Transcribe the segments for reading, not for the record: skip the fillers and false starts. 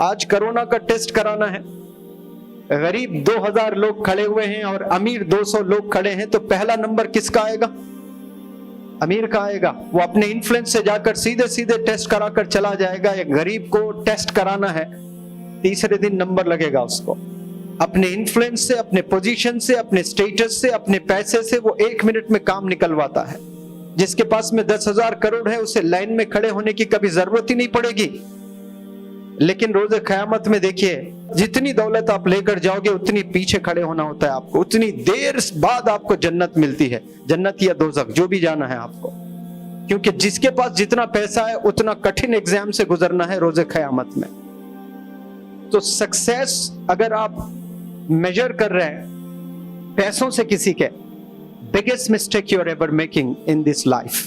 آج کورونا کا ٹیسٹ کرانا ہے، غریب 2000 لوگ کھڑے ہوئے ہیں اور امیر 200 لوگ کھڑے ہیں، تو پہلا نمبر کس کا آئے گا؟ امیر کا آئے گا۔ وہ اپنے انفلوئنس سے جا کر سیدھے ٹیسٹ کرا کر چلا جائے گا۔ ایک غریب کو ٹیسٹ کرانا ہے، تیسرے دن نمبر لگے گا اس کو۔ اپنے انفلوئنس سے، اپنے پوزیشن سے، اپنے سٹیٹس سے، اپنے پیسے سے وہ 1 منٹ میں کام نکلواتا ہے۔ جس کے پاس میں 10,000 کروڑ ہے، اسے لائن میں کھڑے ہونے کی کبھی ضرورت ہی نہیں پڑے گی۔ لیکن روز قیامت میں دیکھیے، جتنی دولت آپ لے کر جاؤ گے اتنی پیچھے کھڑے ہونا ہوتا ہے آپ کو، اتنی دیر بعد آپ کو جنت ملتی ہے، جنت یا دوزخ جو بھی جانا ہے آپ کو، کیونکہ جس کے پاس جتنا پیسہ ہے اتنا کٹھن ایگزام سے گزرنا ہے روز قیامت میں۔ تو سکسیس اگر آپ میجر کر رہے ہیں پیسوں سے کسی کے، biggest mistake you are ever making in this life۔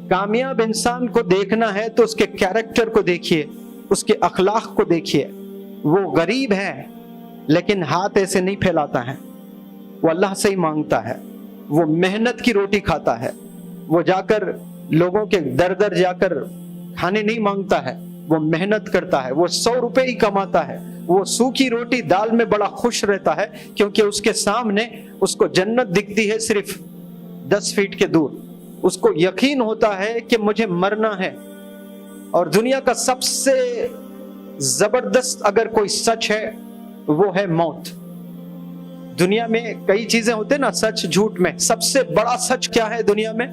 کامیاب انسان کو دیکھنا ہے تو اس کے کیریکٹر کو دیکھیے، اس کے اخلاق کو دیکھیے۔ وہ غریب ہے لیکن ہاتھ ایسے نہیں پھیلاتا ہے، وہ اللہ سے ہی مانگتا ہے، وہ محنت کی روٹی کھاتا ہے، وہ جا کر لوگوں کے در جا کر کھانے نہیں مانگتا ہے، وہ محنت کرتا ہے، وہ 100 روپے ہی کماتا ہے، وہ سوکھی روٹی دال میں بڑا خوش رہتا ہے، کیونکہ اس کے سامنے اس کو جنت دکھتی ہے صرف 10 فیٹ کے دور۔ اس کو یقین ہوتا ہے کہ مجھے مرنا ہے۔ اور دنیا کا سب سے زبردست اگر کوئی سچ ہے وہ ہے موت۔ دنیا میں کئی چیزیں ہوتے ہیں نا، سچ جھوٹ میں، سب سے بڑا سچ کیا ہے دنیا میں؟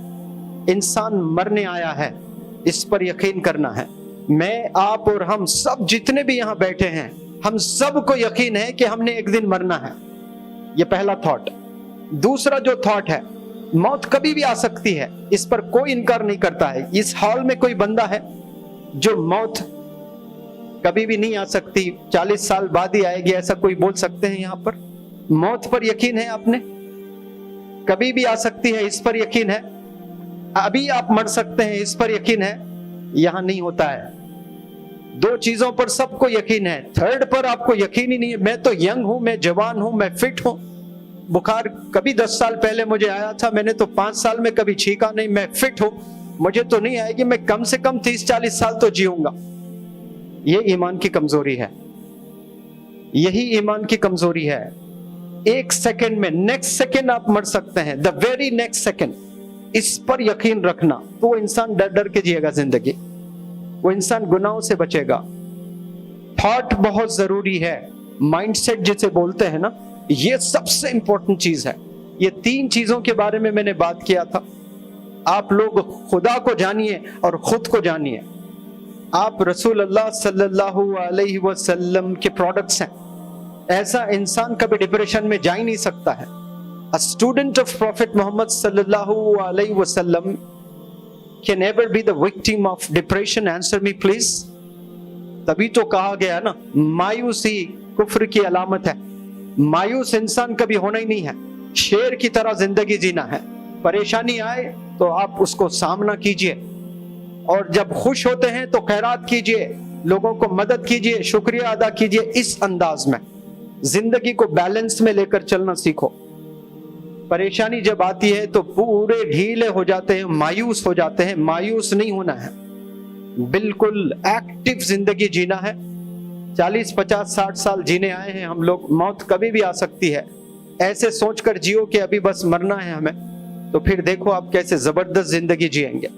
انسان مرنے آیا ہے، اس پر یقین کرنا ہے۔ میں، آپ اور ہم سب جتنے بھی یہاں بیٹھے ہیں، ہم سب کو یقین ہے کہ ہم نے ایک دن مرنا ہے۔ یہ پہلا تھاٹ۔ دوسرا جو تھاٹ ہے، موت کبھی بھی آ سکتی ہے، اس پر کوئی انکار نہیں کرتا ہے۔ اس ہال میں کوئی بندہ ہے جو موت کبھی بھی نہیں آ سکتی، 40 سال بعد ہی آئے گی، ایسا کوئی بول سکتے ہیں یہاں پر؟ موت پر یقین ہے آپ نے؟ کبھی بھی آ سکتی ہے، اس پر یقین ہے؟ ابھی آپ مر سکتے ہیں، اس پر یقین ہے؟ یہاں نہیں ہوتا ہے۔ 2 چیزوں پر سب کو یقین ہے، تھرڈ پر آپ کو یقین ہی نہیں ہے۔ میں تو ینگ ہوں، میں جوان ہوں، میں فٹ ہوں، بخار کبھی 10 سال پہلے مجھے آیا تھا، میں نے تو 5 سال میں کبھی چھینکا نہیں، میں فٹ ہوں، مجھے تو نہیں آئے گی، میں کم سے کم 30-40 سال تو جیوں گا۔ یہ ایمان کی کمزوری ہے، یہی ایمان کی کمزوری ہے۔ 1 سیکنڈ میں، نیکسٹ سیکنڈ آپ مر سکتے ہیں، the very next second۔ اس پر یقین رکھنا تو وہ انسان ڈر کے جیے گا زندگی، وہ انسان گناہوں سے بچے گا۔ تھاٹ بہت ضروری ہے، مائنڈ سیٹ جسے بولتے ہیں نا، یہ سب سے امپورٹنٹ چیز ہے۔ یہ 3 چیزوں کے بارے میں نے بات کیا تھا۔ آپ لوگ خدا کو جانیے اور خود کو جانیے۔ آپ رسول اللہ صلی اللہ علیہ وسلم کے پروڈکٹس ہیں۔ ایسا انسان کبھی ڈپریشن میں جا ہی نہیں سکتا ہے۔ A student of Prophet Muhammad sallallahu alayhi wasallam can never be the victim of depression. Answer me please. تبھی تو کہا گیا نا، مایوسی کفر کی علامت ہے۔ مایوس انسان کبھی ہونا ہی نہیں ہے، شیر کی طرح زندگی جینا ہے۔ پریشانی آئے تو آپ اس کو سامنا کیجئے، اور جب خوش ہوتے ہیں تو خیرات کیجئے، لوگوں کو مدد کیجئے، شکریہ ادا کیجئے۔ اس انداز میں زندگی کو بیلنس میں لے کر چلنا سیکھو۔ پریشانی جب آتی ہے تو پورے ڈھیلے ہو جاتے ہیں، مایوس ہو جاتے ہیں۔ مایوس نہیں ہونا ہے، بالکل ایکٹیو زندگی جینا ہے۔ 40 50 60 سال جینے آئے ہیں ہم لوگ، موت کبھی بھی آ سکتی ہے۔ ایسے سوچ کر جیو کہ ابھی بس مرنا ہے ہمیں، تو پھر دیکھو آپ کیسے زبردست زندگی جیئیں گے۔